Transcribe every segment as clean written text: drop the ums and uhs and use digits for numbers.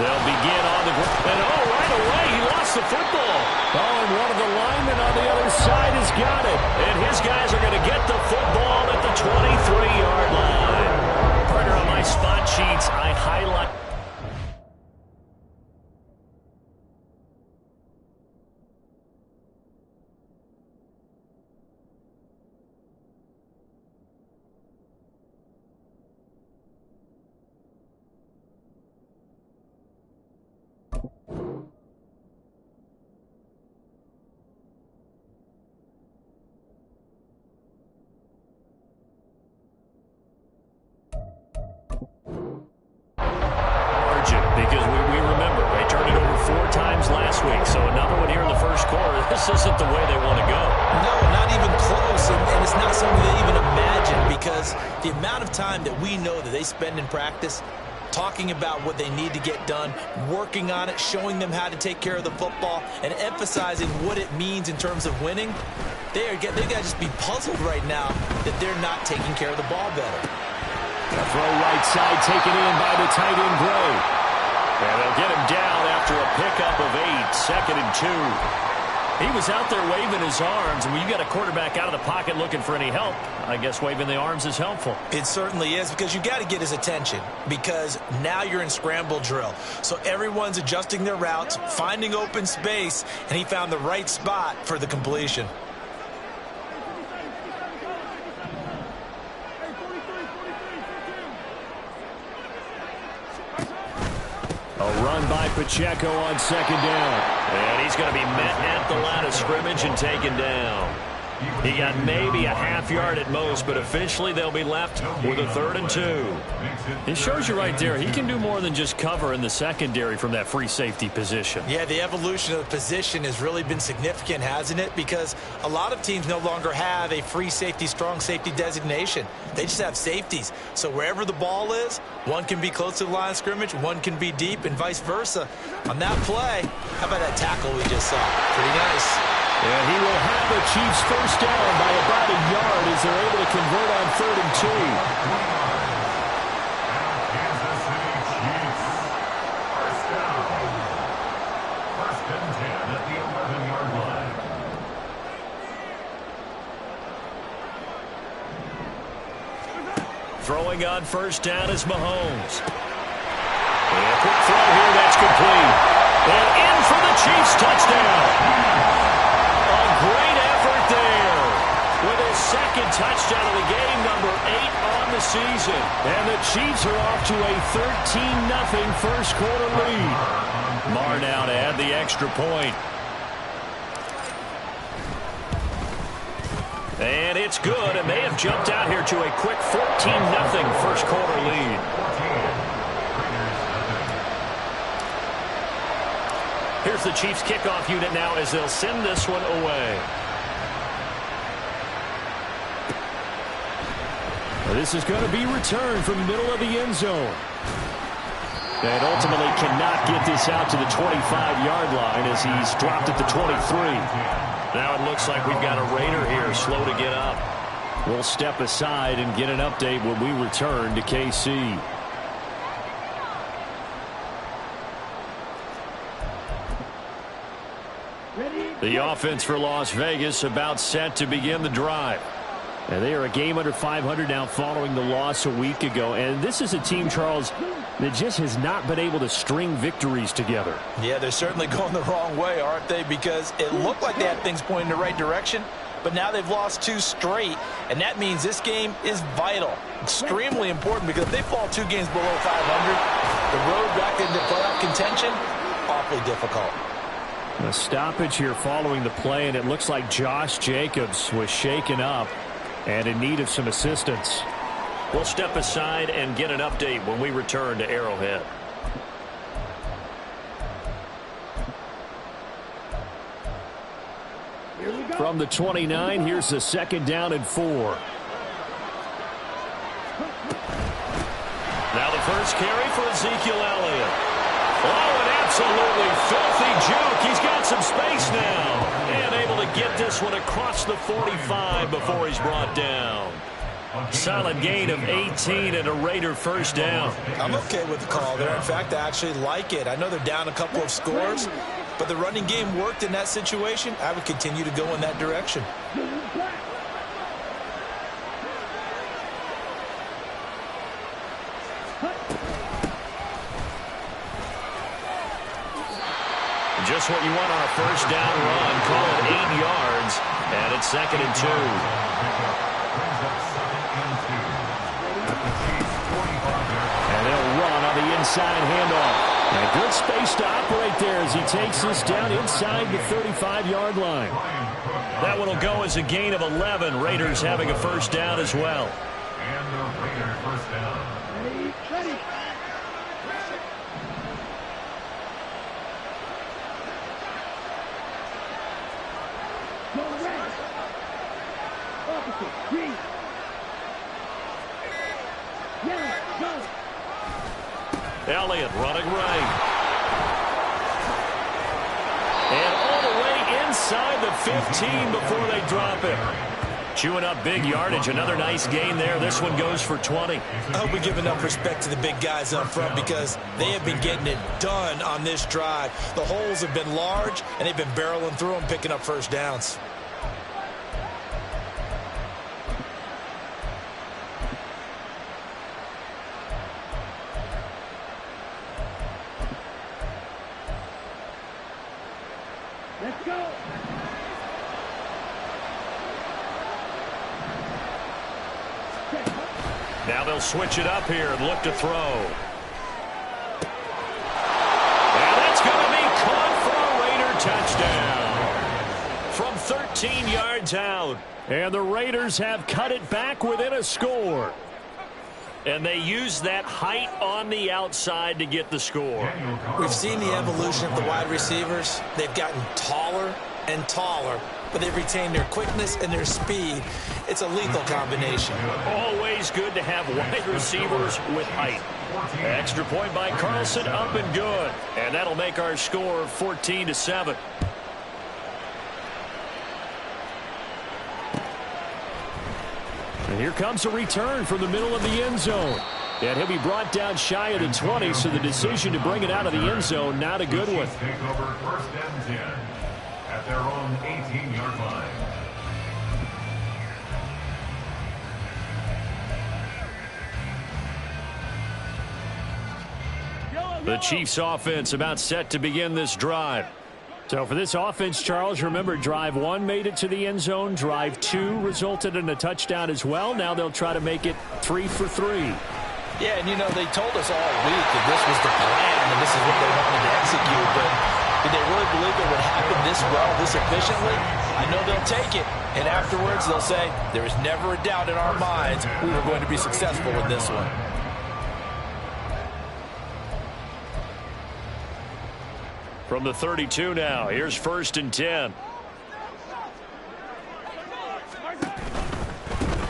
They'll begin on the ground. And right away, he lost the football. And one of the linemen on the other side has got it. And his guys are going to get the football at the 23-yard line. Partner, on my spot sheets, I highlight. Because we remember, they turned it over 4 times last week. So another one here in the first quarter. This isn't the way they want to go. No, not even close. And it's not something they even imagine, because the amount of time that we know that they spend in practice talking about what they need to get done, working on it, showing them how to take care of the football, and emphasizing what it means in terms of winning, they got to just be puzzled right now that they're not taking care of the ball better. A throw right side taken in by the tight end Gray. And they'll get him down after a pickup of 8, 2nd and 2. He was out there waving his arms, and when you got a quarterback out of the pocket looking for any help, I guess waving the arms is helpful. It certainly is, because you got to get his attention, because now you're in scramble drill. So everyone's adjusting their routes, finding open space, and he found the right spot for the completion. A run by Pacheco on 2nd down. And he's going to be met at the line of scrimmage and taken down. He got maybe a half-yard at most, but officially they'll be left with a 3rd and 2. It shows you right there, he can do more than just cover in the secondary from that free safety position. Yeah, the evolution of the position has really been significant, hasn't it? Because a lot of teams no longer have a free safety, strong safety designation. They just have safeties. So wherever the ball is, one can be close to the line of scrimmage, one can be deep, and vice versa. On that play, how about that tackle we just saw? Pretty nice. And he will have the Chiefs first down by about a yard as they're able to convert on 3rd and 2. Kansas City Chiefs. First down. 1st and 10 at the 11-yard line. Throwing on 1st down is Mahomes. And a quick throw here, that's complete. And in for the Chiefs touchdown. Great effort there with his 2nd touchdown of the game, number 8 on the season. And the Chiefs are off to a 13-0 first quarter lead. Marr now to add the extra point. And it's good, and they have jumped out here to a quick 14-0 first quarter lead. Here's the Chiefs kickoff unit now as they'll send this one away. This is going to be returned from the middle of the end zone. And ultimately cannot get this out to the 25-yard line as he's dropped at the 23. Now it looks like we've got a Raider here slow to get up. We'll step aside and get an update when we return to KC. The offense for Las Vegas about set to begin the drive. And they are a game under 500 now following the loss a week ago. And this is a team, Charles, that just has not been able to string victories together. Yeah, they're certainly going the wrong way, aren't they? Because it looked like they had things pointing in the right direction, but now they've lost 2 straight, and that means this game is vital, extremely important, because if they fall 2 games below 500, the road back into playoff contention, awfully difficult. A stoppage here following the play, and it looks like Josh Jacobs was shaken up and in need of some assistance. We'll step aside and get an update when we return to Arrowhead. From the 29, here's the 2nd down and 4. Now the first carry for Ezekiel Elliott. Oh, an absolutely filthy juke. He's got some space now. And able to get this one across the 45 before he's brought down. Solid gain of 18 and a Raider first down. I'm okay with the call there. In fact, I actually like it. I know they're down a couple of scores, but the running game worked in that situation. I would continue to go in that direction. Just what you want on a first down run. Call it 8 yards, and it's 2nd and 2. And they'll run on the inside handoff. And a good space to operate there as he takes this down inside the 35-yard line. That one will go as a gain of 11. Raiders having a first down as well. And the Raider first down. Ready. Go red. Opposite. Green. Yellow. Go. Elliott running right. And all the way inside the 15 before they drop it. Chewing up big yardage. Another nice gain there. This one goes for 20. I hope we give enough respect to the big guys up front because they have been getting it done on this drive. The holes have been large, and they've been barreling through them, picking up first downs. Let's go. Now they'll switch it up here and look to throw. And that's going to be caught for a Raider touchdown. From 13 yards out. And the Raiders have cut it back within a score. And they use that height on the outside to get the score. We've seen the evolution of the wide receivers. They've gotten taller and taller, but they've retained their quickness and their speed. It's a lethal combination. Always good to have wide receivers with height. Extra point by Carlson, up and good. And that'll make our score 14-7. And here comes a return from the middle of the end zone. And he'll be brought down shy of the 20, so the decision to bring it out of the end zone, not a good one. Take over 1st and 10 at their own 18-yard line. The Chiefs offense about set to begin this drive. So for this offense, Charles, remember drive 1 made it to the end zone. Drive 2 resulted in a touchdown as well. Now they'll try to make it 3 for 3. Yeah, and you know, they told us all week that this was the plan and this is what they wanted to execute, but did they really believe it would happen this well, this efficiently? I know they'll take it, and afterwards they'll say, there was never a doubt in our minds we were going to be successful in this one. From the 32 now, here's 1st and 10.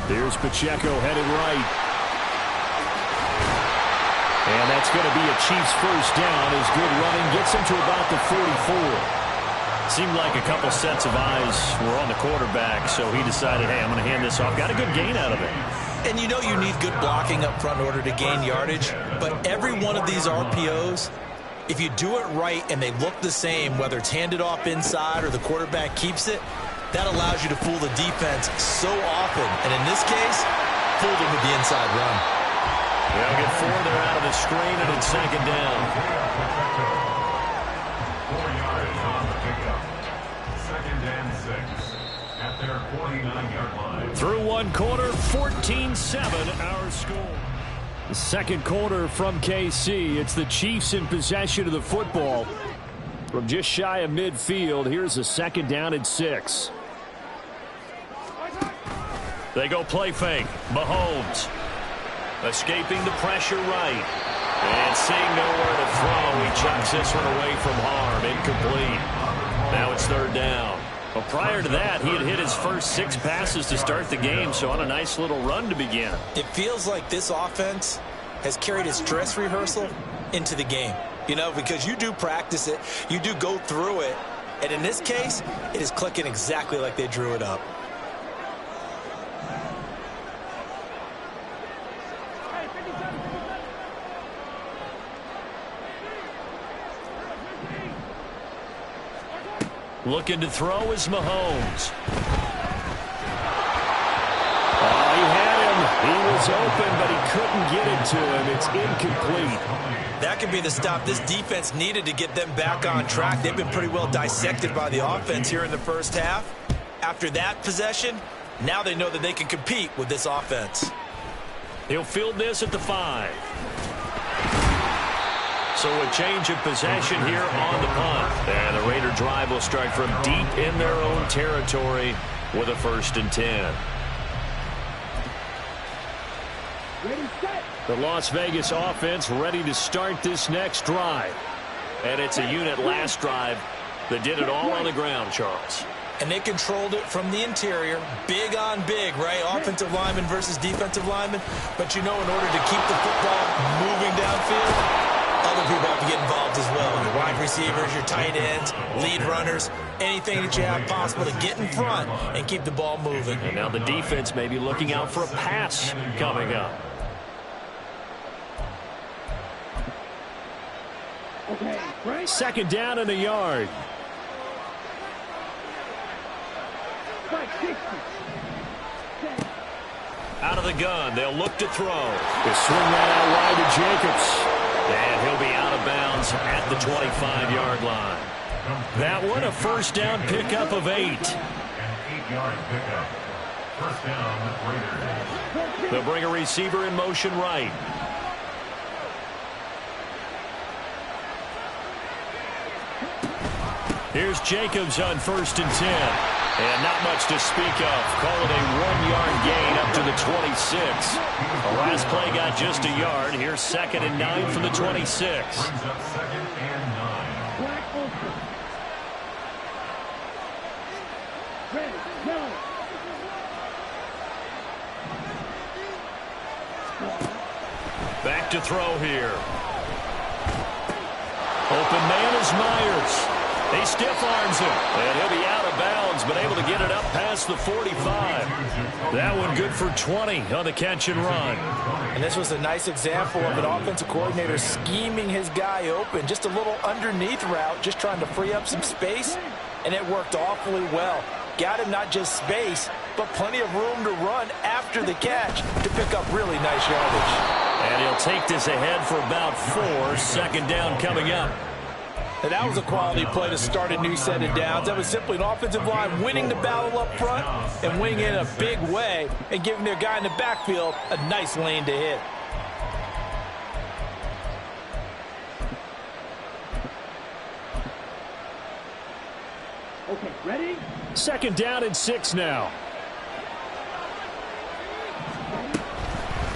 Here's Pacheco headed right. And that's going to be a Chiefs first down as good running gets him to about the 44. Seemed like a couple sets of eyes were on the quarterback, so he decided, hey, I'm going to hand this off. Got a good gain out of it. And you know you need good blocking up front in order to gain yardage, but every one of these RPOs, if you do it right and they look the same, whether it's handed off inside or the quarterback keeps it, that allows you to fool the defense so often. And in this case, fooled them with the inside run. They'll get 4 there out of the screen, and it's 2nd down. 4 yards on the pickup. 2nd and 6 at their 49-yard line. Through 1 quarter, 14-7 our score. The 2nd quarter from KC. It's the Chiefs in possession of the football. From just shy of midfield, here's a 2nd down and 6. They go play fake. Mahomes escaping the pressure right. And seeing nowhere to throw, he chucks this one away from harm. Incomplete. Now it's 3rd down. Well, prior to that, he had hit his first 6 passes to start the game, so on a nice little run to begin. It feels like this offense has carried its dress rehearsal into the game. You know, because you do practice it, you do go through it, and in this case, it is clicking exactly like they drew it up. Looking to throw is Mahomes. Oh, he had him. He was open, but he couldn't get it to him. It's incomplete. That could be the stop this defense needed to get them back on track. They've been pretty well dissected by the offense here in the first half. After that possession, now they know that they can compete with this offense. He'll field this at the 5. So a change of possession here on the punt. And the Raider drive will start from deep in their own territory with a 1st and 10. Ready, set. The Las Vegas offense ready to start this next drive. And it's a unit last drive that did it all on the ground, Charles. And they controlled it from the interior. Big on big, right? Offensive lineman versus defensive lineman. But you know, in order to keep the football moving downfield, other people have to get involved as well. Your wide receivers, your tight ends, lead runners, anything that you have possible to get in front and keep the ball moving. And now the defense may be looking out for a pass coming up. Okay, right. 2nd down and a yard. 560. Set. Out of the gun, they'll look to throw. They swing that out wide to Jacobs. And he'll be out of bounds at the 25-yard line. That one, a 1st down pickup of 8. An 8-yard pickup. 1st down, Raiders. They'll bring a receiver in motion right. Here's Jacobs on 1st and 10. And not much to speak of. Call it a 1-yard gain up to the 26. The last play got just a yard. Here's 2nd and 9 from the 26. Brings up 2nd and 9. Black open. Ready, go. Back to throw here. Open man is Myers. He stiff arms him, and he'll be out of bounds, but able to get it up past the 45. That one good for 20 on the catch and run. And this was a nice example of an offensive coordinator scheming his guy open. Just a little underneath route, just trying to free up some space, and it worked awfully well. Got him not just space, but plenty of room to run after the catch to pick up really nice yardage. And he'll take this ahead for about 4. 2nd down coming up. And that was a quality play to start a new set of downs. That was simply an offensive line winning the battle up front and winning in a big way and giving their guy in the backfield a nice lane to hit. Okay, ready? 2nd down and 6 now.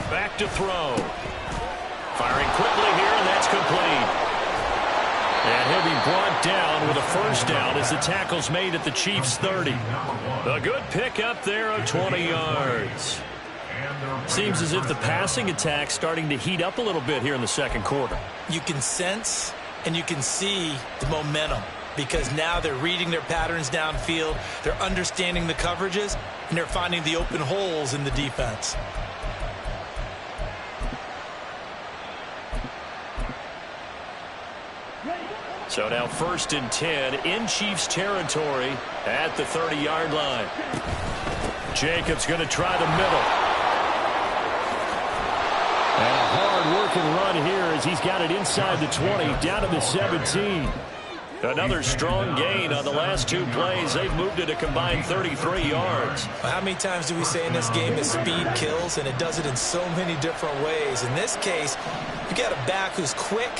Back to throw. Firing quickly here, and that's complete. And he'll be brought down with a 1st down as the tackle's made at the Chiefs' 30. A good pickup there of 20 yards. Seems as if the passing attack's starting to heat up a little bit here in the 2nd quarter. You can sense and you can see the momentum because now they're reading their patterns downfield, they're understanding the coverages, and they're finding the open holes in the defense. So now 1st and 10 in Chiefs territory at the 30-yard line. Jacobs going to try the middle. And a hard-working run here as he's got it inside the 20, down to the 17. Another strong gain on the last 2 plays. They've moved it a combined 33 yards. How many times do we say in this game that speed kills, and it does it in so many different ways? In this case, you got a back who's quick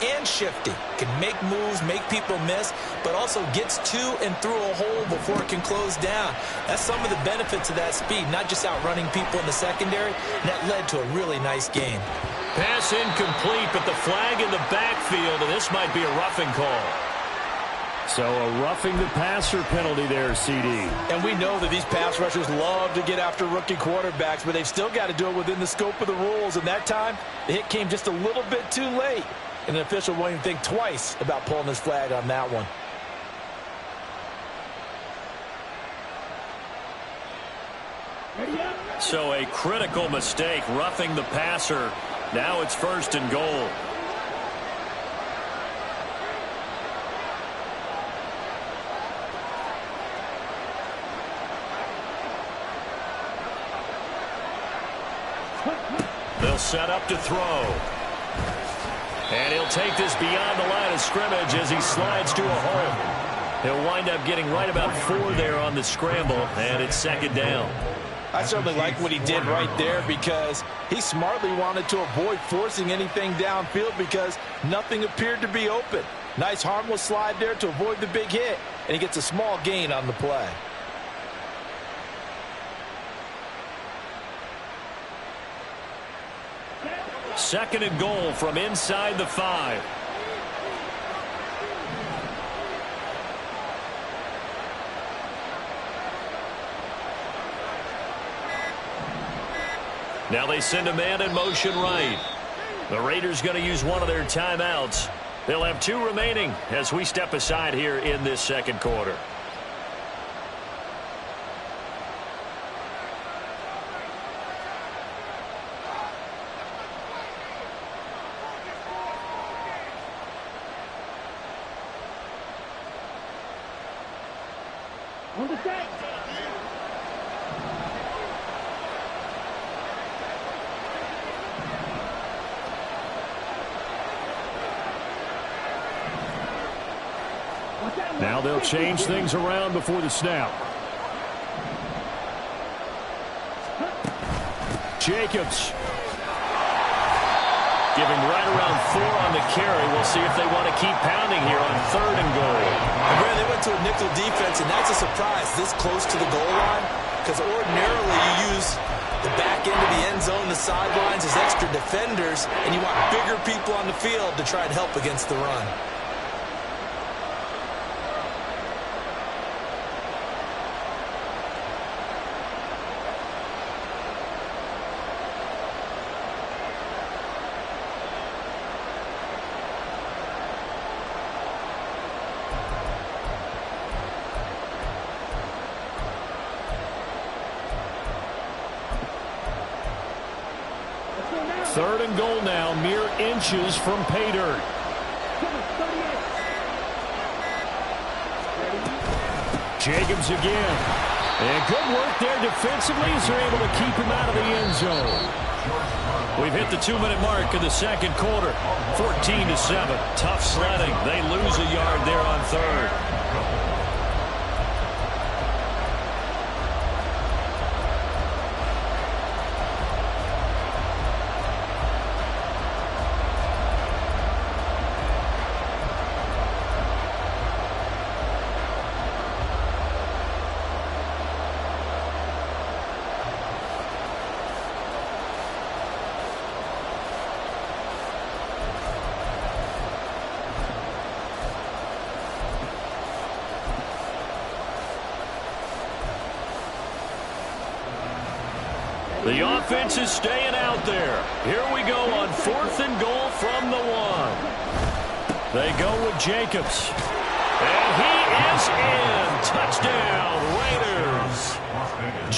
and shifty, can make moves, make people miss, but also gets to and through a hole before it can close down. That's some of the benefits of that speed, not just outrunning people in the secondary, and that led to a really nice game. Pass incomplete, but the flag in the backfield, and this might be a roughing call. So a roughing the passer penalty there, CD. And we know that these pass rushers love to get after rookie quarterbacks, but they've still got to do it within the scope of the rules, and that time the hit came just a little bit too late. And an official won't even think twice about pulling his flag on that one. So a critical mistake, roughing the passer. Now it's 1st and goal. They'll set up to throw. And he'll take this beyond the line of scrimmage as he slides to a hole. He'll wind up getting right about 4 there on the scramble, and it's second down. I certainly like what he did right there because he smartly wanted to avoid forcing anything downfield because nothing appeared to be open. Nice harmless slide there to avoid the big hit, and he gets a small gain on the play. Second and goal from inside the 5. Now they send a man in motion right. The Raiders going to use one of their timeouts. They'll have 2 remaining as we step aside here in this second quarter. On the set. Now they'll change things around before the snap. Jacobs. Giving right around 4 on the carry. We'll see if they want to keep pounding here on 3rd and goal. And Brad, they went to a nickel defense, and that's a surprise this close to the goal line because ordinarily you use the back end of the end zone, the sidelines as extra defenders, and you want bigger people on the field to try and help against the run. Third and goal now, mere inches from pay dirt. Jacobs again. And good work there defensively as they're able to keep him out of the end zone. We've hit the 2-minute mark of the second quarter. 14-7. Tough sledding. They lose a yard there on 3rd. The offense is staying out there. Here we go on 4th and goal from the 1. They go with Jacobs. And he is in. Touchdown, Raiders.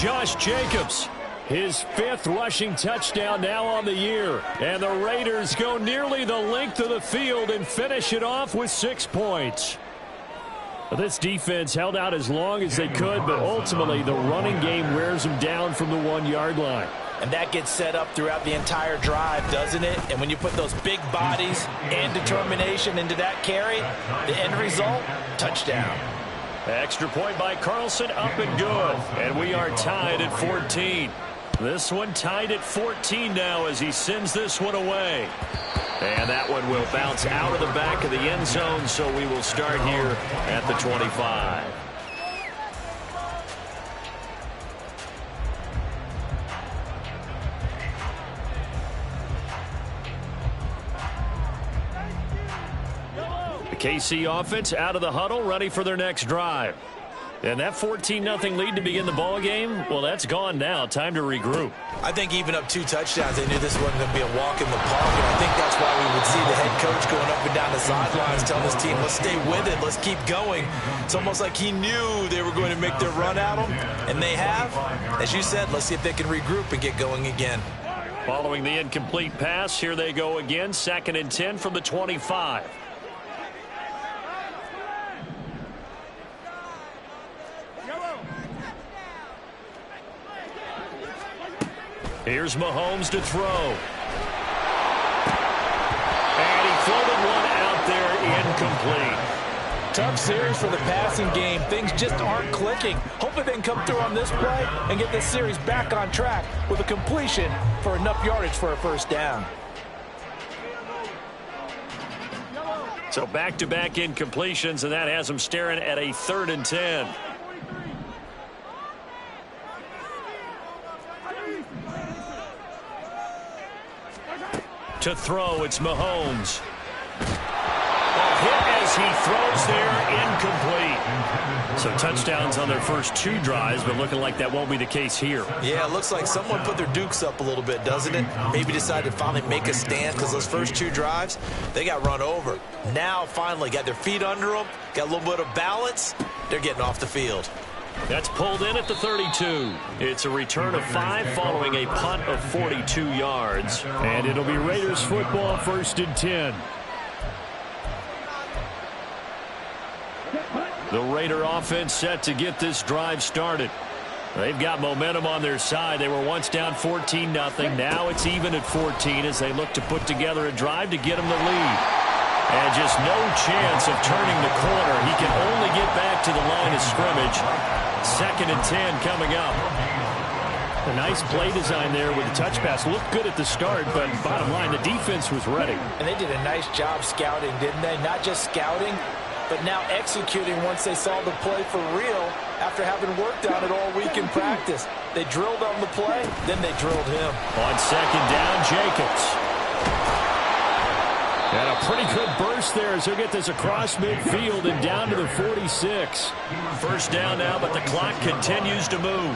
Josh Jacobs, his 5th rushing touchdown now on the year. And the Raiders go nearly the length of the field and finish it off with 6 points. This defense held out as long as they could, but ultimately the running game wears them down from the 1-yard line. And that gets set up throughout the entire drive, doesn't it? And when you put those big bodies and determination into that carry, the end result, touchdown. Extra point by Carlson, up and good. And we are tied at 14. This one tied at 14 now as he sends this one away. And that one will bounce out of the back of the end zone, so we will start here at the 25. The KC offense out of the huddle, ready for their next drive. And that 14-0 lead to begin the ball game, well, that's gone now. Time to regroup. I think even up 2 touchdowns, they knew this wasn't going to be a walk in the park. And I think that's why we would see the head coach going up and down the sidelines telling his team, let's stay with it, let's keep going. It's almost like he knew they were going to make their run at him, and they have. As you said, let's see if they can regroup and get going again. Following the incomplete pass, here they go again. 2nd and 10 from the 25. Here's Mahomes to throw. And he floated one out there incomplete. Tough series for the passing game. Things just aren't clicking. Hopefully they can come through on this play and get this series back on track with a completion for enough yardage for a first down. So back-to-back incompletions, and that has them staring at a 3rd and 10. To throw, it's Mahomes. Hit as he throws there, incomplete. So touchdowns on their first 2 drives, but looking like that won't be the case here. Yeah, it looks like someone put their dukes up a little bit, doesn't it? Maybe decided to finally make a stand because those first 2 drives, they got run over. Now, finally, got their feet under them, got a little bit of balance. They're getting off the field. That's pulled in at the 32. It's a return of 5 following a punt of 42 yards. And it'll be Raiders football, 1st and 10. The Raider offense set to get this drive started. They've got momentum on their side. They were once down 14-0. Now it's even at 14 as they look to put together a drive to get them the lead. And just no chance of turning the corner. He can only get back to the line of scrimmage. 2nd and 10 coming up. A nice play design there with the touch pass. Looked good at the start, but bottom line, the defense was ready. And they did a nice job scouting, didn't they? Not just scouting, but now executing once they saw the play for real after having worked on it all week in practice. They drilled on the play, then they drilled him. On 2nd down, Jacobs. And a pretty good burst there as he'll get this across midfield and down to the 46. First down now, but the clock continues to move.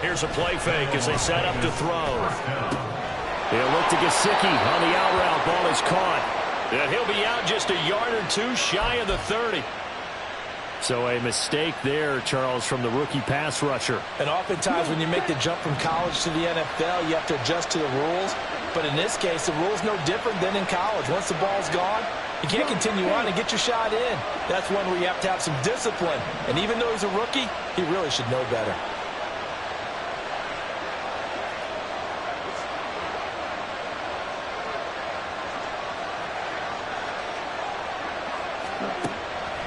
Here's a play fake as they set up to throw. They'll look to Gesicki on the out route. Ball is caught. And he'll be out just a yard or 2 shy of the 30. So a mistake there, Charles, from the rookie pass rusher. And oftentimes when you make the jump from college to the NFL, you have to adjust to the rules. But in this case, the rule's no different than in college. Once the ball's gone, you can't continue on and get your shot in. That's one where you have to have some discipline. And even though he's a rookie, he really should know better.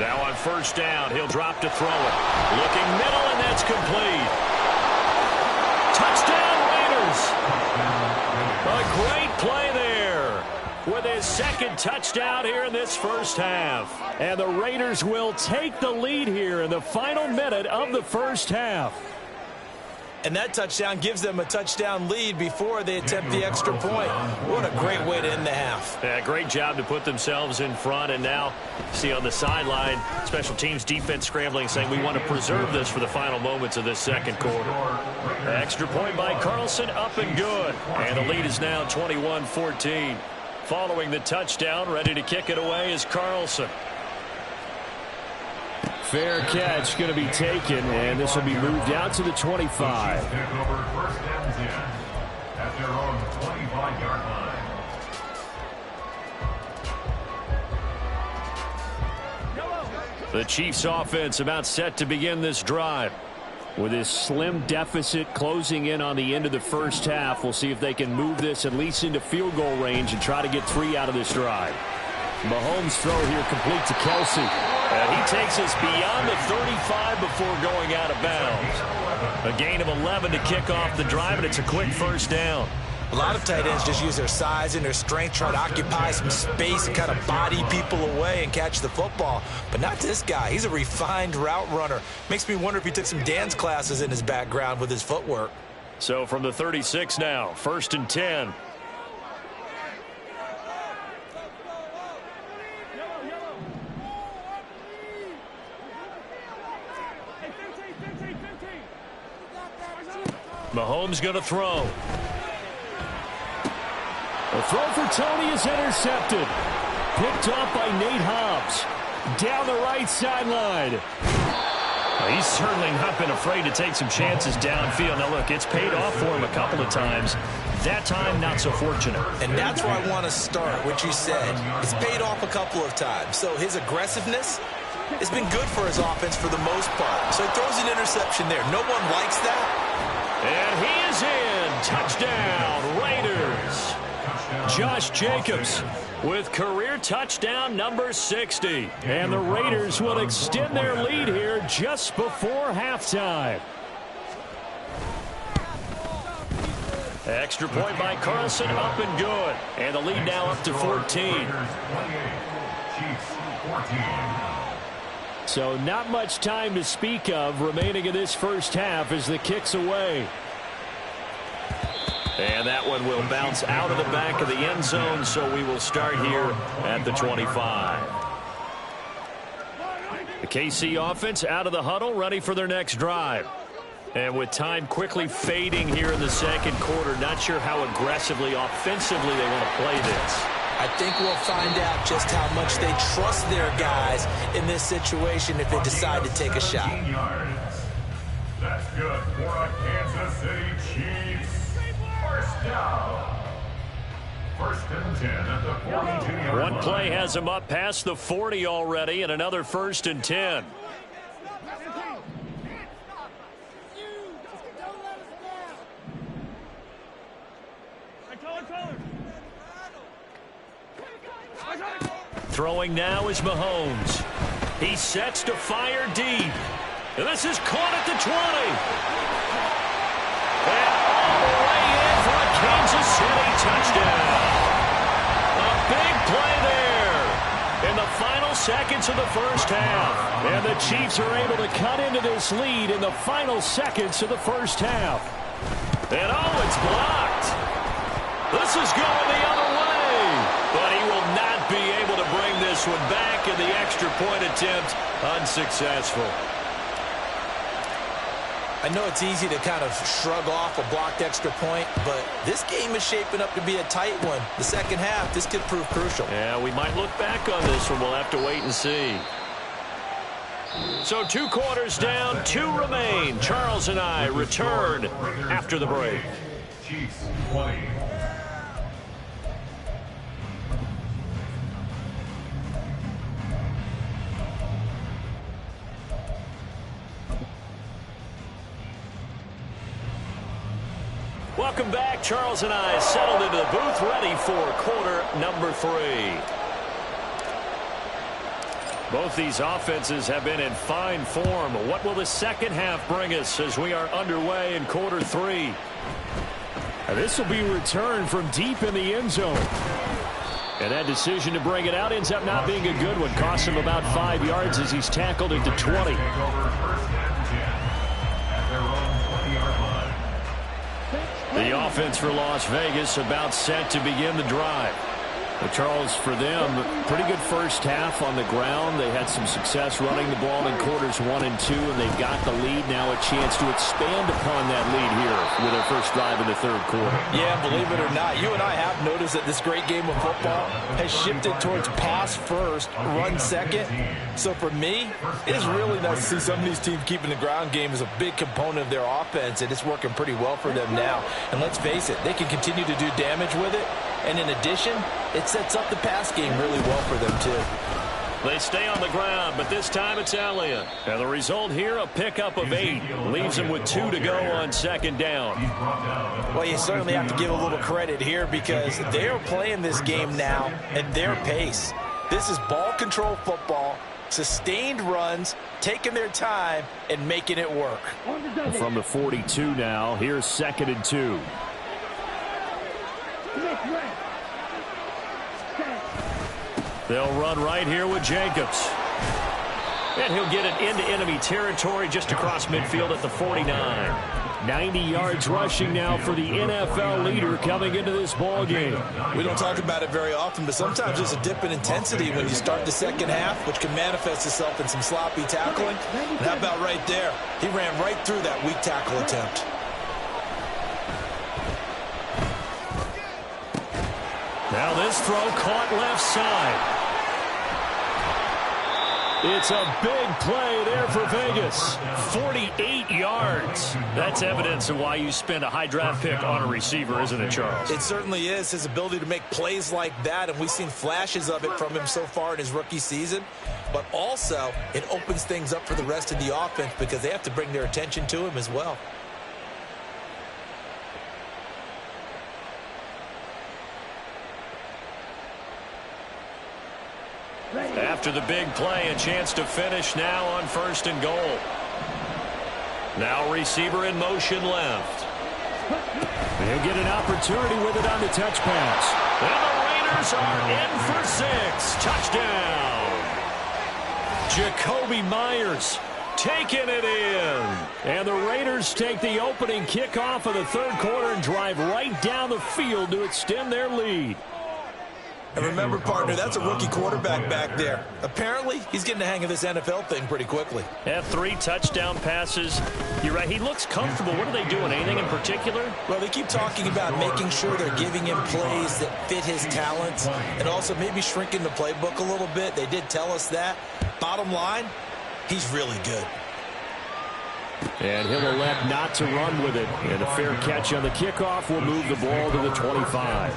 Now on 1st down, he'll drop to throw it. Looking middle, and that's complete. Touchdown, Raiders. A great play there with his 2nd touchdown here in this first half. And the Raiders will take the lead here in the final minute of the first half. And that touchdown gives them a touchdown lead before they attempt the extra point. What a great way to end the half. Yeah, great job to put themselves in front. And now, see on the sideline, special teams defense scrambling, saying we want to preserve this for the final moments of this 2nd quarter. Extra point by Carlson, up and good. And the lead is now 21-14. Following the touchdown, ready to kick it away is Carlson. Fair catch going to be taken, and this will be moved out to the 25. Take over 1st and 10 at their own 25-yard line. The Chiefs offense about set to begin this drive. With this slim deficit closing in on the end of the first half, we'll see if they can move this at least into field goal range and try to get 3 out of this drive. Mahomes' throw here complete to Kelsey. And he takes us beyond the 35 before going out of bounds. A gain of 11 to kick off the drive, and it's a quick first down. A lot of tight ends just use their size and their strength, try to occupy some space and kind of body people away and catch the football. But not this guy. He's a refined route runner. Makes me wonder if he took some dance classes in his background with his footwork. So from the 36 now, 1st and 10. Mahomes going to throw. The throw for Tony is intercepted. Picked off by Nate Hobbs. Down the right sideline. He's certainly not been afraid to take some chances downfield. Now, look, it's paid off for him a couple of times. That time, not so fortunate. And that's where I want to start, what you said. It's paid off a couple of times. So his aggressiveness, it's been good for his offense for the most part. So he throws an interception there. No one likes that. And he is in. Touchdown, Raiders. Josh Jacobs with career touchdown number 60. And the Raiders will extend their lead here just before halftime. Extra point by Carlson, up and good. And the lead now up to 14. So not much time to speak of remaining in this first half as the kick's away. And that one will bounce out of the back of the end zone, so we will start here at the 25. The KC offense out of the huddle, ready for their next drive. And with time quickly fading here in the second quarter, not sure how aggressively, offensively they want to play this. I think we'll find out just how much they trust their guys in this situation if they decide to take a shot. That's good for a Kansas City Chiefs. First down. First and 10 at the 42-yard line. One play has him up past the 40 already, and another first and 10. Throwing now is Mahomes. He sets to fire deep. And this is caught at the 20. And all the way in for a Kansas City touchdown. A big play there in the final seconds of the first half. And the Chiefs are able to cut into this lead in the final seconds of the first half. And oh, it's blocked. This is going the other way. But he will not be able to bring this one back, and the extra point attempt unsuccessful. I know it's easy to kind of shrug off a blocked extra point, but this game is shaping up to be a tight one. The second half, this could prove crucial. Yeah, we might look back on this one. We'll have to wait and see. So 2 quarters down, 2 remain. Charles and I return after the break. Chiefs 20. Welcome back. Charles and I settled into the booth, ready for quarter number 3. Both these offenses have been in fine form. What will the second half bring us as we are underway in quarter 3? And this will be returned from deep in the end zone. And that decision to bring it out ends up not being a good one. Costs him about 5 yards as he's tackled at the 20. The offense for Las Vegas about set to begin the drive. Well, Charles, for them, pretty good first half on the ground. They had some success running the ball in quarters 1 and 2, and they've got the lead now, a chance to expand upon that lead here with their first drive in the third quarter. Yeah, believe it or not, you and I have noticed that this great game of football has shifted towards pass first, run second. So for me, it is really nice to see some of these teams keeping the ground game as a big component of their offense, and it's working pretty well for them now. And let's face it, they can continue to do damage with it. And in addition, it sets up the pass game really well for them, too. They stay on the ground, but this time it's Elliott. And the result here, a pickup of 8. Leaves them with 2 to go on second down. Well, you certainly have to give a little credit here because they're playing this game now at their pace. This is ball control football, sustained runs, taking their time, and making it work. From the 42 now, here's 2nd and 2. They'll run right here with Jacobs. And he'll get it into enemy territory just across midfield at the 49. 90 yards rushing now for the NFL leader coming into this ball game. We don't talk about it very often, but sometimes there's a dip in intensity when you start the second half, which can manifest itself in some sloppy tackling. And how about right there? He ran right through that weak tackle attempt. Now this throw caught left side. It's a big play there for Vegas. 48 yards. That's evidence of why you spend a high draft pick on a receiver, isn't it, Charles? It certainly is. His ability to make plays like that, and we've seen flashes of it from him so far in his rookie season. But also, it opens things up for the rest of the offense because they have to bring their attention to him as well. After the big play, a chance to finish now on 1st and goal. Now receiver in motion left. They'll get an opportunity with it on the touch pass. And the Raiders are in for 6. Touchdown. Jacoby Myers taking it in. And the Raiders take the opening kickoff of the 3rd quarter and drive right down the field to extend their lead. And remember, partner, that's a rookie quarterback back there. Apparently, he's getting the hang of this NFL thing pretty quickly. Have 3 touchdown passes. You're right, he looks comfortable. What are they doing? Anything in particular? Well, they keep talking about making sure they're giving him plays that fit his talents and also maybe shrinking the playbook a little bit. They did tell us that. Bottom line, he's really good. And he'll elect not to run with it. And a fair catch on the kickoff will move the ball to the 25.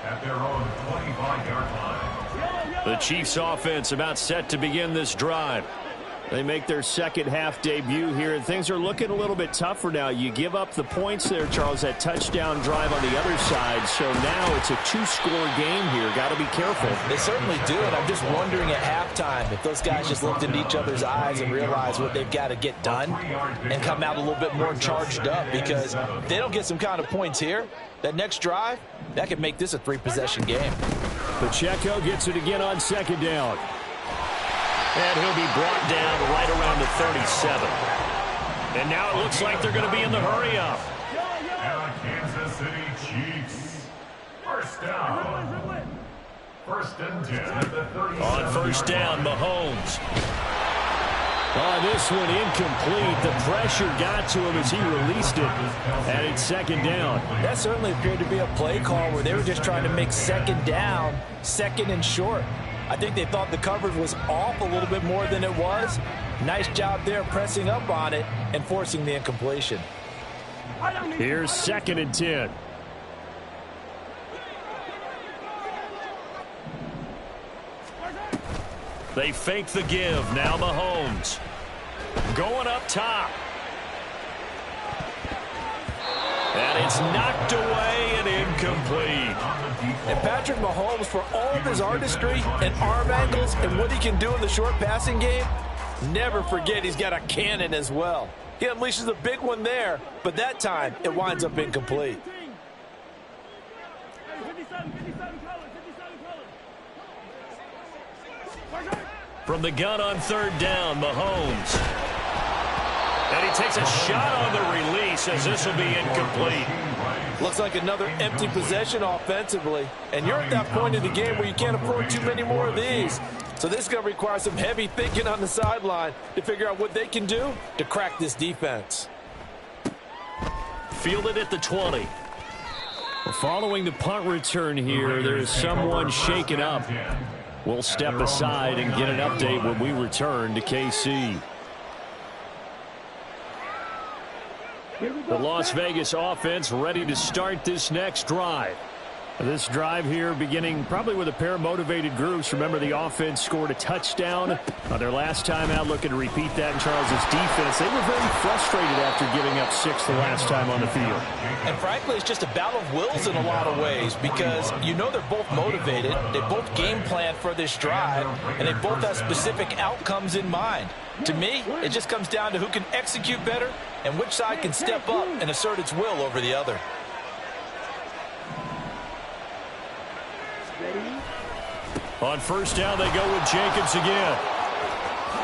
At their own 25-yard line. The Chiefs offense about set to begin this drive. They make their second half debut here, and things are looking a little bit tougher now. You give up the points there, Charles, that touchdown drive on the other side. So now it's a 2-score game here. Got to be careful. They certainly do, and I'm just wondering at halftime if those guys just looked into each other's eyes and realized what they've got to get done and come out a little bit more charged up, because if they don't get some kind of points here, that next drive, that could make this a 3-possession game. Pacheco gets it again on 2nd down. And he'll be brought down right around the 37. And now it looks like they're going to be in the hurry-up. And the Kansas City Chiefs. 1st down. 1st and 10 at the 37. On 1st down, Mahomes. On this one, incomplete. The pressure got to him as he released it. And it's 2nd down. That certainly appeared to be a play call where they were just trying to make 2nd down, 2nd and short. I think they thought the coverage was off a little bit more than it was. Nice job there pressing up on it and forcing the incompletion. Here's 2nd and 10. They fake the give. Now Mahomes. Going up top. And it's knocked away and incomplete. And Patrick Mahomes, for all of his artistry and arm angles and what he can do in the short passing game, never forget he's got a cannon as well. He unleashes a big one there, but that time it winds up incomplete. From the gun on 3rd down, Mahomes. And he takes a shot on the release as this will be incomplete. Looks like another empty possession offensively. And you're at that point in the game where you can't afford too many more of these. So this is going to require some heavy thinking on the sideline to figure out what they can do to crack this defense. Fielded at the 20. Following the punt return here, there's someone shaken up. We'll step aside and get an update when we return to KC. The Las Vegas offense ready to start this next drive. This drive here beginning probably with a pair of motivated groups. Remember, the offense scored a touchdown their last time out. Looking to repeat that in Charles's defense. They were very frustrated after giving up 6 the last time on the field. And frankly, it's just a battle of wills in a lot of ways, because you know they're both motivated. They both game plan for this drive, and they both have specific outcomes in mind. To me, it just comes down to who can execute better and which side can step up and assert its will over the other. On 1st down, they go with Jacobs again.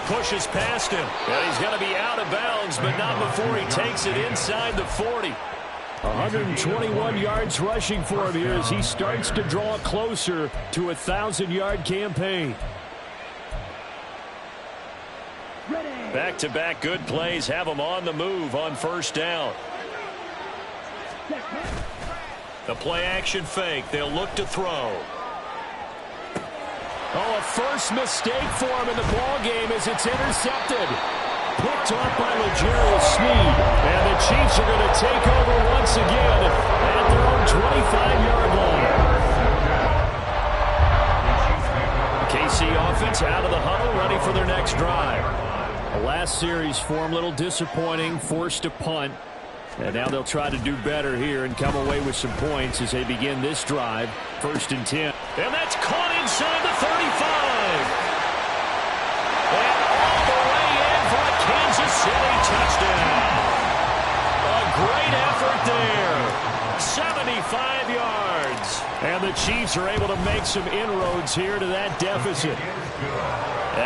Pushes past him. And he's going to be out of bounds, but not before he takes it inside the 40. 121 yards rushing for him here as he starts to draw closer to a 1,000-yard campaign. Back-to-back good plays have him on the move on 1st down. The play-action fake. They'll look to throw. Oh, a first mistake for him in the ball game as it's intercepted. Picked off by L'Jarius Sneed. And the Chiefs are going to take over once again at their own 25-yard line. The KC offense out of the huddle, ready for their next drive. The last series for them, a little disappointing, forced to punt. And now they'll try to do better here and come away with some points as they begin this drive. 1st and 10. And that's caught inside the 35. And all the way in for a Kansas City touchdown. A great effort there. 75 yards. And the Chiefs are able to make some inroads here to that deficit.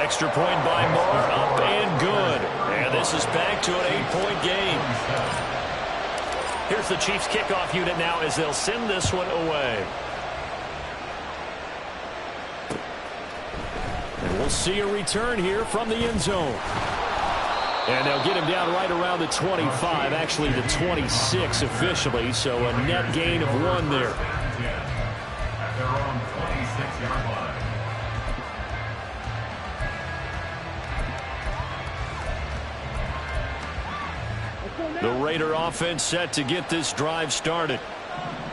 Extra point by Moore, up and good. And this is back to an 8-point game. Here's the Chiefs kickoff unit now as they'll send this one away. And we'll see a return here from the end zone. And they'll get him down right around the 25, actually the 26 officially, so a net gain of 1 there. At their own 26-yard line. The Raider offense set to get this drive started.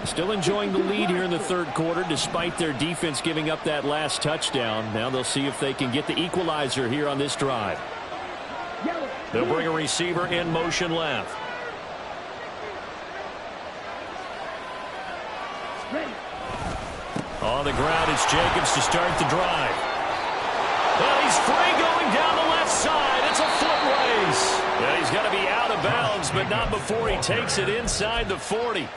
Still enjoying the lead here in the 3rd quarter despite their defense giving up that last touchdown. Now they'll see if they can get the equalizer here on this drive. They'll bring a receiver in motion left. On the ground, it's Jacobs to start the drive. Well, he's free going down the left side. It's a foot race. Yeah, he's got to be out of bounds, but not before he takes it inside the 40.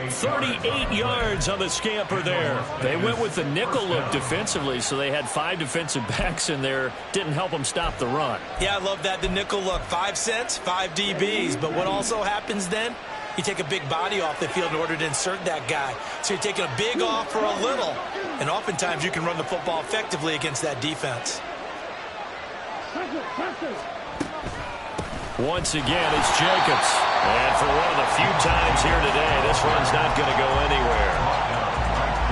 38 yards on the scamper there. They went with the nickel look defensively, so they had 5 defensive backs in there. Didn't help them stop the run. Yeah, I love that, the nickel look. 5 cents, 5 DBs. But what also happens then? You take a big body off the field in order to insert that guy. So you're taking a big off for a little. And oftentimes you can run the football effectively against that defense. Once again, it's Jacobs. And for one of the few times here today, this run's not going to go anywhere.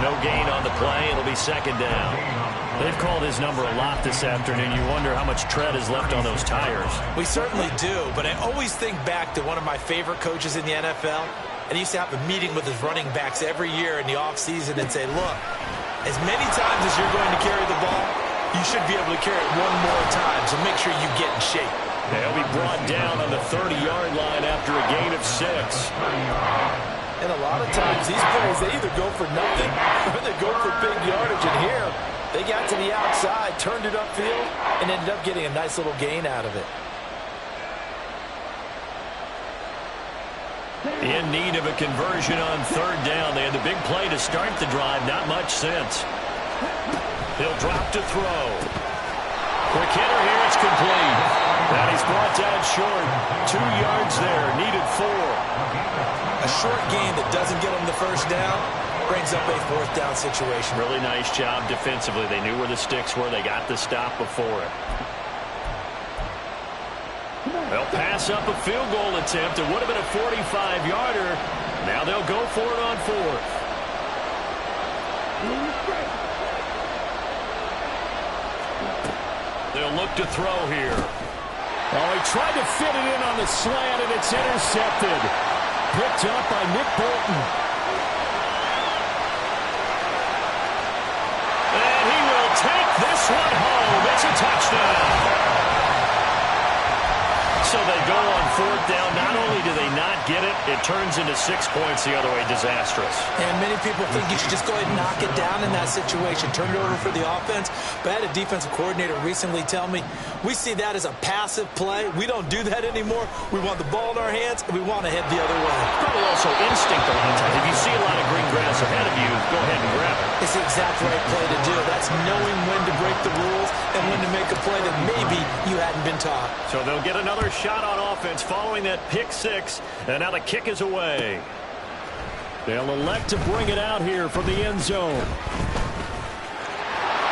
No gain on the play. It'll be 2nd down. They've called his number a lot this afternoon. You wonder how much tread is left on those tires. We certainly do, but I always think back to one of my favorite coaches in the NFL. And he used to have a meeting with his running backs every year in the offseason and say, look, as many times as you're going to carry the ball, you should be able to carry it one more time, so make sure you get in shape. They'll be brought down on the 30-yard line after a gain of 6. And a lot of times these plays, they either go for nothing or they go for big yardage. And here, they got to the outside, turned it upfield, and ended up getting a nice little gain out of it. In need of a conversion on 3rd down. They had the big play to start the drive. Not much sense. He'll drop to throw. Quick hitter here. It's complete. And he's brought down short. 2 yards there. Needed 4. A short gain that doesn't get them the 1st down brings up a 4th down situation. Really nice job defensively. They knew where the sticks were. They got the stop before it. They'll pass up a field goal attempt. It would have been a 45-yarder. Now they'll go for it on 4th. They'll look to throw here. Oh, he tried to fit it in on the slant, and it's intercepted. Picked up by Nick Bolton. And he will take this one home. It's a touchdown. So they go on 4th down. Not only do they not get it, it turns into 6 points the other way. Disastrous. And many people think you should just go ahead and knock it down in that situation. Turn it over for the offense. But I had a defensive coordinator recently tell me, we see that as a passive play. We don't do that anymore. We want the ball in our hands, and we want to head the other way. Probably also instinct a lot of times. If you see a lot of green grass ahead of you, go ahead and grab it. It's the exact right play to do. That's knowing when to break the rules and when to make a play that maybe you hadn't been taught. So they'll get another shot on offense following that pick 6, and now the kick is away. They'll elect to bring it out here from the end zone.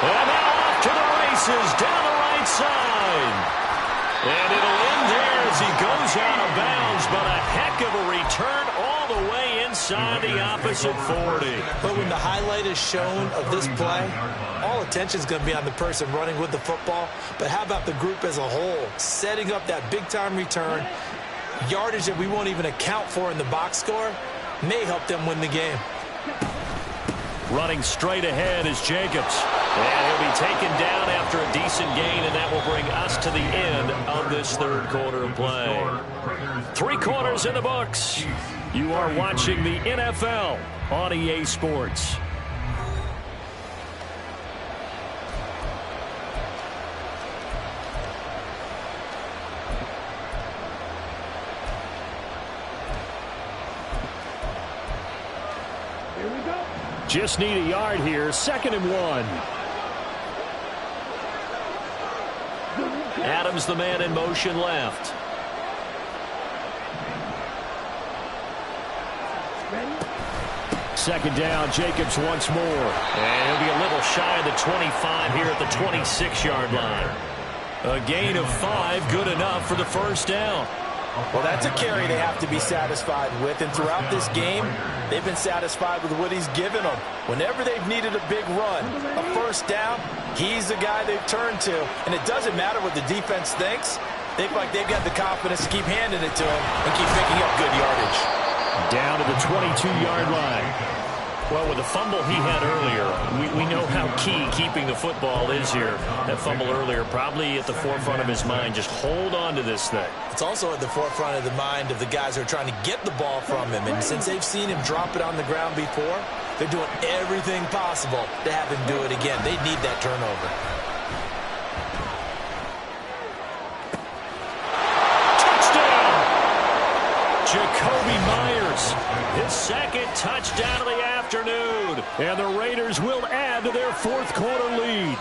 And now off to the races down the right side. And it'll end there as he goes out of bounds, but a heck of a return all the way inside the opposite 40. But when the highlight is shown of this play, all attention is going to be on the person running with the football. But how about the group as a whole, setting up that big-time return, yardage that we won't even account for in the box score, may help them win the game. Running straight ahead is Jacobs. And he'll be taken down after a decent gain, and that will bring us to the end of this third quarter of play. 3 quarters in the books. You are watching the NFL on EA Sports. Here we go. Just need a yard here. 2nd and 1. Adams, the man in motion, left. Ready? 2nd down, Jacobs once more. And he'll be a little shy of the 25 here at the 26-yard line. A gain of 5, good enough for the first down. Well, that's a carry they have to be satisfied with. And throughout this game, they've been satisfied with what he's given them. Whenever they've needed a big run, a first down, he's the guy they've turned to. And it doesn't matter what the defense thinks. They feel like they've got the confidence to keep handing it to him and keep picking up good yardage. Down to the 22-yard line. Well, with the fumble he had earlier, we know how key keeping the football is here. That fumble earlier probably at the forefront of his mind. Just hold on to this thing. It's also at the forefront of the mind of the guys who are trying to get the ball from him. And since they've seen him drop it on the ground before, they're doing everything possible to have him do it again. They need that turnover. Jacoby Myers, his 2nd touchdown of the afternoon. And the Raiders will add to their 4th quarter lead.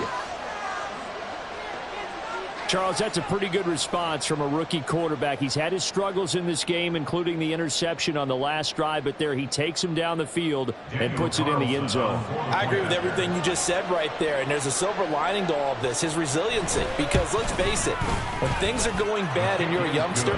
Charles, that's a pretty good response from a rookie quarterback. He's had his struggles in this game, including the interception on the last drive, but there he takes him down the field and puts it in the end zone. I agree with everything you just said right there, and there's a silver lining to all of this, his resiliency. Because let's face it, when things are going bad and you're a youngster,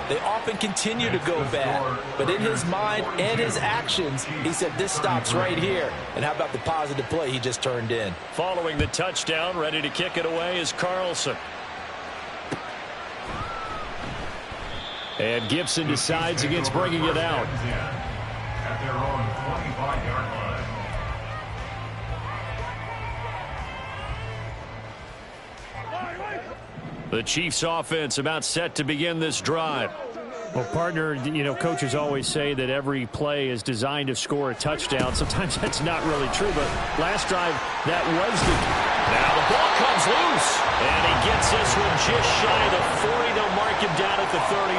they often continue to go bad. But in his mind and his actions, he said this stops right here. And how about the positive play he just turned in? Following the touchdown, ready to kick it away is Carlson. And Gibson decides against bringing it out. At their own 25-yard line. The Chiefs offense about set to begin this drive. Well, partner, you know, coaches always say that every play is designed to score a touchdown. Sometimes that's not really true, but last drive, that was the... Now the ball comes loose, and he gets this one just shy of the 40. They'll mark him down at the 39.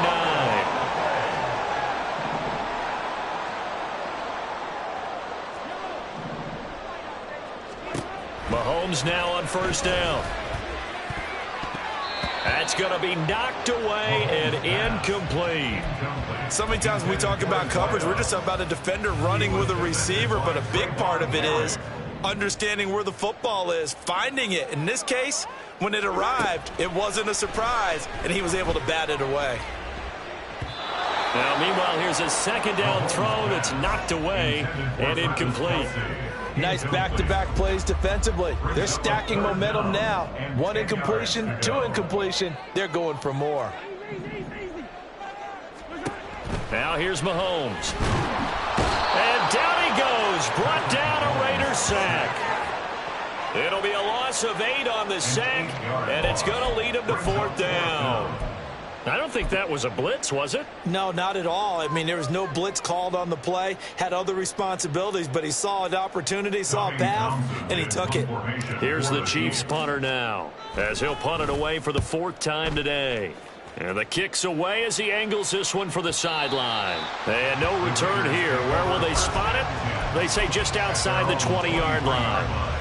Mahomes now on 1st down. That's going to be knocked away and incomplete. So many times when we talk about coverage, we're just about a defender running with a receiver, but a big part of it is understanding where the football is, finding it. In this case, when it arrived, it wasn't a surprise, and he was able to bat it away. Now, meanwhile, here's a 2nd down throw that's knocked away and incomplete. Nice back-to-back plays defensively. They're stacking momentum now. 1 incompletion, 2 incompletion. They're going for more. Now here's Mahomes. And down he goes. Brought down a Raiders sack. It'll be a loss of 8 on the sack, and it's going to lead him to 4th down. I don't think that was a blitz, was it? No, not at all. I mean, there was no blitz called on the play. Had other responsibilities, but he saw an opportunity, saw a path, and he took it. Here's the Chiefs punter now, as he'll punt it away for the 4th time today. And the kick's away as he angles this one for the sideline. And no return here. Where will they spot it? They say just outside the 20-yard line.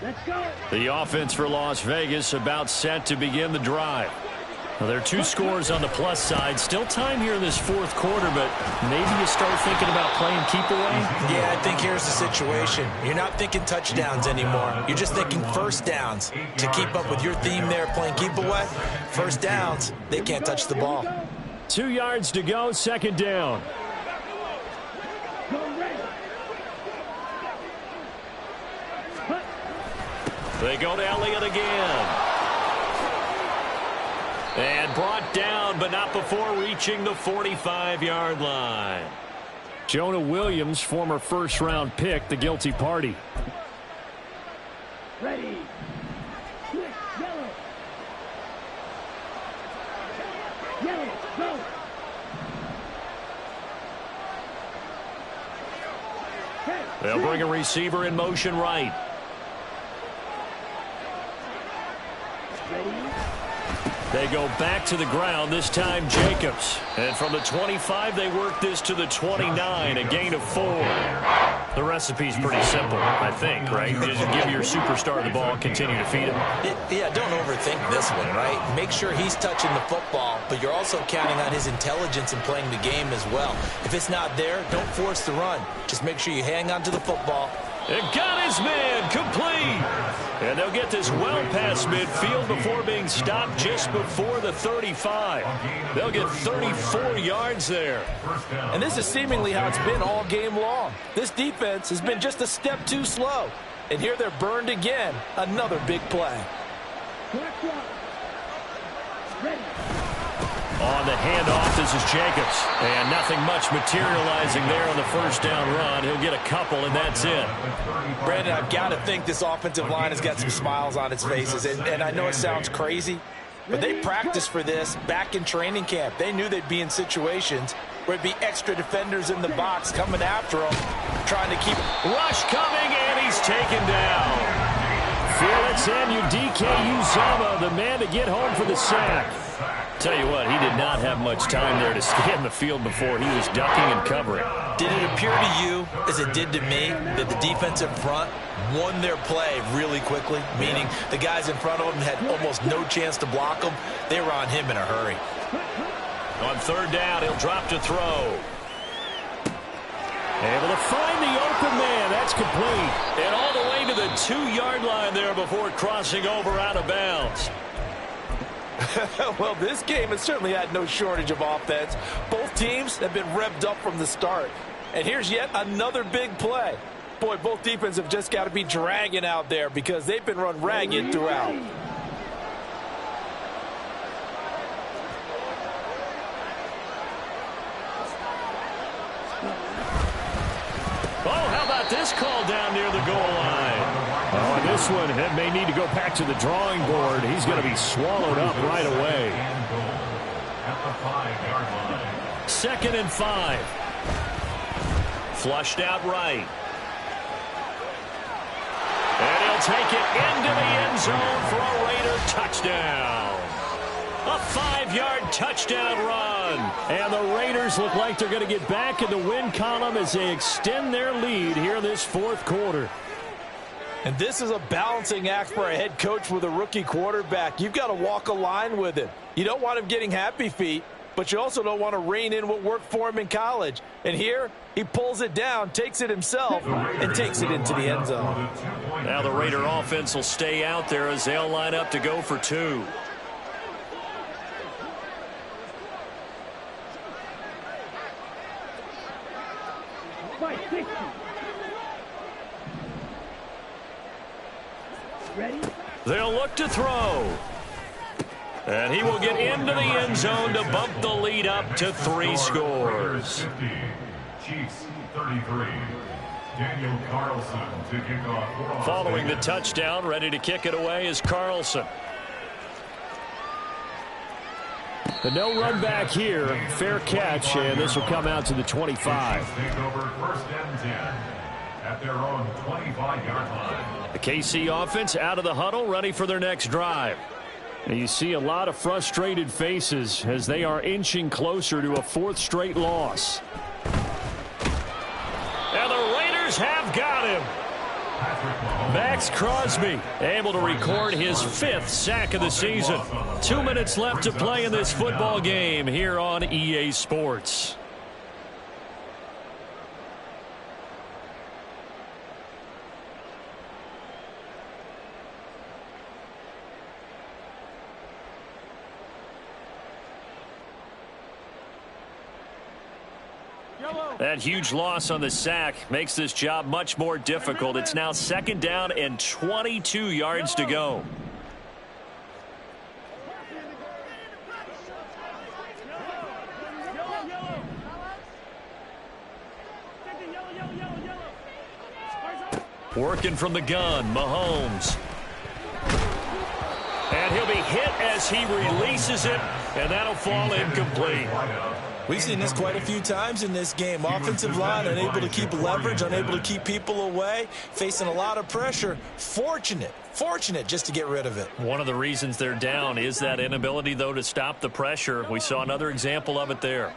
Let's go. The offense for Las Vegas about set to begin the drive. Well, there are 2 scores on the plus side. Still time here in this fourth quarter, but maybe you start thinking about playing keep away? Yeah, I think here's the situation. You're not thinking touchdowns anymore. You're just thinking first downs. To keep up with your theme there, playing keep away, first downs, they can't touch the ball. 2 yards to go, second down. They go to Elliott again. And brought down, but not before reaching the 45-yard line. Jonah Williams, former first-round pick, the guilty party. Ready. Switch. Yellow. Yellow. Go. They'll bring a receiver in motion right. Ready. They go back to the ground, this time Jacobs. And from the 25, they work this to the 29, a gain of 4. The recipe's pretty simple, I think, right? Just give your superstar the ball, continue to feed him. Yeah, don't overthink this one, right? Make sure he's touching the football, but you're also counting on his intelligence in playing the game as well. If it's not there, don't force the run. Just make sure you hang on to the football. It got his man complete. And they'll get this well past midfield before being stopped just before the 35. They'll get 34 yards there. And this is seemingly how it's been all game long. This defense has been just a step too slow. And here they're burned again. Another big play. Ready. On the handoff, this is Jacobs. And nothing much materializing there on the first down run. He'll get a couple, and that's it. Brandon, I've got to think this offensive line has got some smiles on its faces. And I know it sounds crazy, but they practiced for this back in training camp. They knew they'd be in situations where it'd be extra defenders in the box coming after them, trying to keep... Rush coming, and he's taken down. Felix Anudike-Uzomah, the man to get home for the sack. Tell you what, he did not have much time there to scan the field before he was ducking and covering. Did it appear to you, as it did to me, that the defensive front won their play really quickly? Meaning the guys in front of them had almost no chance to block them. They were on him in a hurry. On third down, he'll drop to throw. Able to find the open man. That's complete. And all the way to the 2-yard line there before crossing over out of bounds. Well, this game has certainly had no shortage of offense. Both teams have been revved up from the start. And here's yet another big play. Boy, both defenses have just got to be dragging out there because they've been run ragged throughout. Oh, how about this call down near the goal line? Oh, and this one may need to go back to the drawing board. He's going to be swallowed up right away. Second and 5. Flushed out right. And he'll take it into the end zone for a Raider touchdown. A 5-yard touchdown run. And the Raiders look like they're going to get back in the win column as they extend their lead here in this fourth quarter. And this is a balancing act for a head coach with a rookie quarterback. You've got to walk a line with him. You don't want him getting happy feet, but you also don't want to rein in what worked for him in college. And here, he pulls it down, takes it himself, and takes it into the end zone. Now the Raider offense will stay out there as they'll line up to go for 2. Ready. They'll look to throw. And he will get into the end zone to bump the lead up to 3 scores. 50, Chiefs 33. Daniel Carlson to kick off. Following the touchdown, ready to kick it away is Carlson. The no run back here, fair catch, and this will come out to the 25. Take over first and 10 at their own 25-yard line. The KC offense out of the huddle, ready for their next drive. And you see a lot of frustrated faces as they are inching closer to a 4th straight loss. And the Raiders have got him. Max Crosby able to record his 5th sack of the season. 2 minutes left to play in this football game here on EA Sports. That huge loss on the sack makes this job much more difficult. It's now 2nd down and 22 yards to go. Working from the gun, Mahomes. And he'll be hit as he releases it, and that'll fall incomplete. We've seen this quite a few times in this game. Offensive line unable to keep leverage, unable to keep people away, facing a lot of pressure. Fortunate just to get rid of it. One of the reasons they're down is that inability, though, to stop the pressure. We saw another example of it there.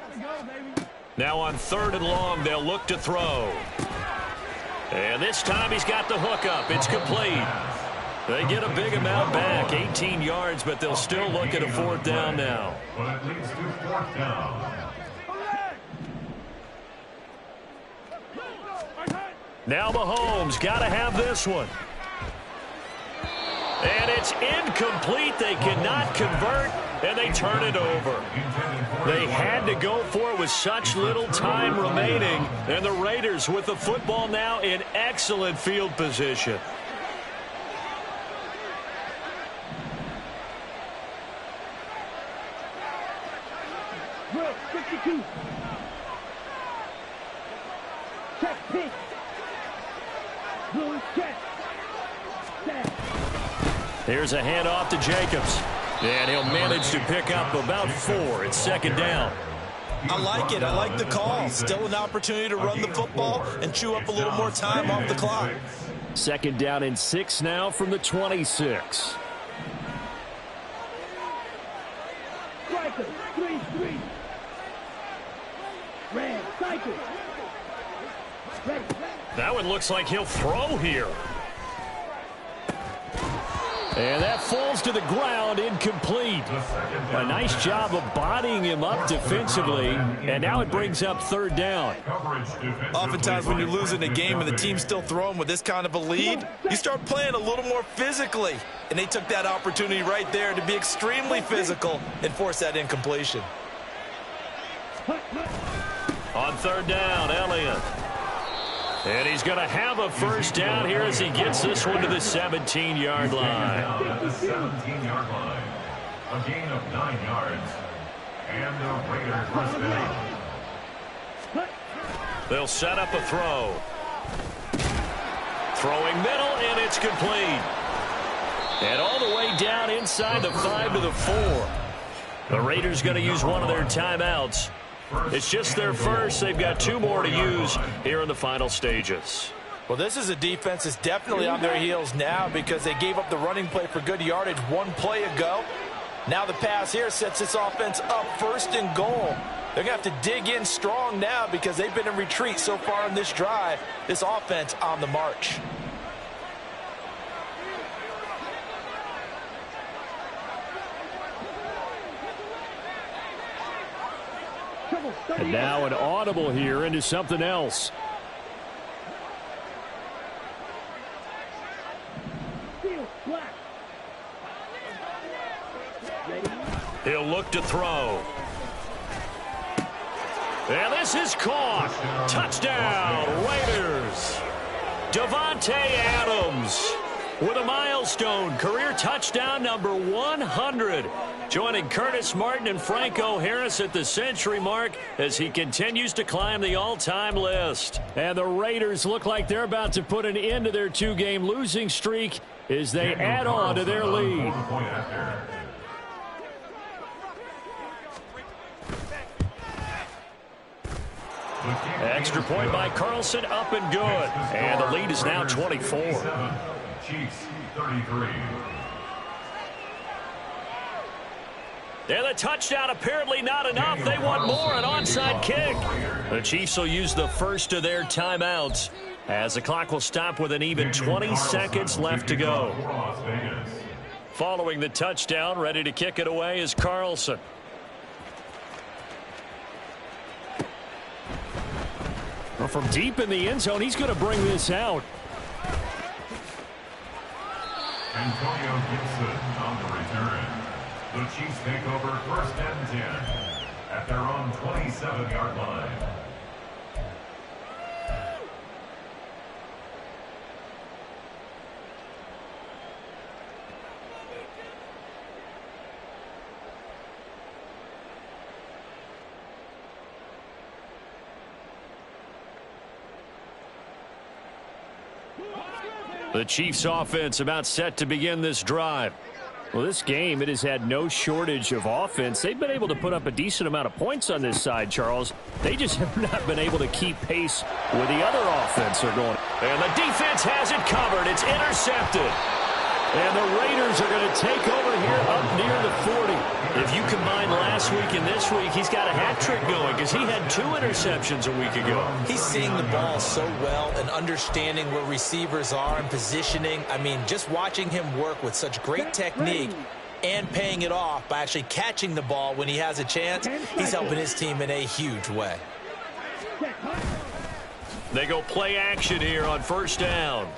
Now on 3rd and long, they'll look to throw. And this time he's got the hook up. It's complete. They get a big amount back, 18 yards, but they'll still look at a 4th down now. But it leads to 4th down. Now Mahomes got to have this one. And it's incomplete. They cannot convert, and they turn it over. They had to go for it with such little time remaining, and the Raiders with the football now in excellent field position. Trill, 52. Check, pitch. Blue, check. Set. Here's a handoff to Jacobs. And he'll manage to pick up about 4. It's 2nd down. I like it. I like the call. Still an opportunity to run the football and chew up a little more time off the clock. 2nd down and 6 now from the 26. Striker, 3-3. Red, cycle. Ready. That one looks like he'll throw here. And that falls to the ground, incomplete. A nice job of bodying him up defensively, and now it brings up 3rd down. Oftentimes when you're losing a game and the team's still throwing with this kind of a lead, you start playing a little more physically. And they took that opportunity right there to be extremely physical and force that incompletion. On 3rd down, Elliott. And he's going to have a 1st down here as he gets this one to the 17-yard line. At the 17-yard line. A gain of 9 yards. And the Raiders first down. They'll set up a throw. Throwing middle, and it's complete. And all the way down inside the 5 to the 4. The Raiders going to use one of their timeouts. It's just their first. They've got 2 more to use here in the final stages. Well, this is a defense that's definitely on their heels now because they gave up the running play for good yardage 1 play ago. Now the pass here sets this offense up 1st and goal. They're going to have to dig in strong now because they've been in retreat so far in this drive. This offense on the march. And now an audible here into something else. He'll look to throw. And this is caught. Touchdown, Raiders. Davante Adams with a milestone career touchdown number 100. Joining Curtis Martin and Franco Harris at the century mark as he continues to climb the all-time list. And the Raiders look like they're about to put an end to their 2-game losing streak as they add on to their lead. Extra point by Carlson, up and good. And the lead is now 24. Chiefs 33. And the touchdown apparently not enough. They want more, an onside kick. The Chiefs will use the first of their timeouts As the clock will stop with an even 20 seconds left to go. Following the touchdown, ready to kick it away is Carlson. Well, from deep in the end zone, he's going to bring this out. Antonio Gibson on the return. The Chiefs take over 1st and 10 at their own 27-yard line. The Chiefs offense about set to begin this drive. Well, this game, it has had no shortage of offense. They've been able to put up a decent amount of points on this side, Charles. They just have not been able to keep pace with the other offense they're going. And the defense has it covered. It's intercepted. And the Raiders are going to take over here up near the 40. If you combine last week and this week, he's got a hat trick going because he had 2 interceptions a week ago. He's seeing the ball so well and understanding where receivers are and positioning. I mean, just watching him work with such great technique and paying it off by actually catching the ball when he has a chance, he's helping his team in a huge way. They go play action here on 1st down.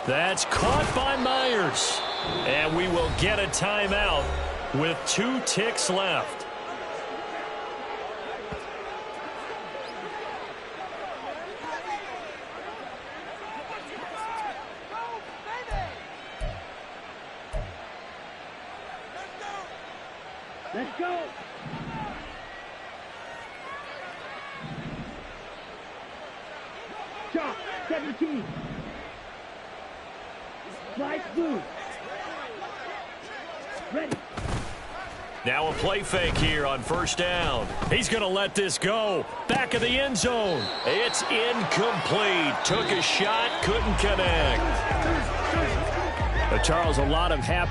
That's caught by Myers. And we will get a timeout with 2 ticks left. Let's go. Chop, 17. Slide through. Ready. Now a play fake here on 1st down. He's going to let this go. Back of the end zone. It's incomplete. Took a shot, couldn't connect. Charles, a lot of happy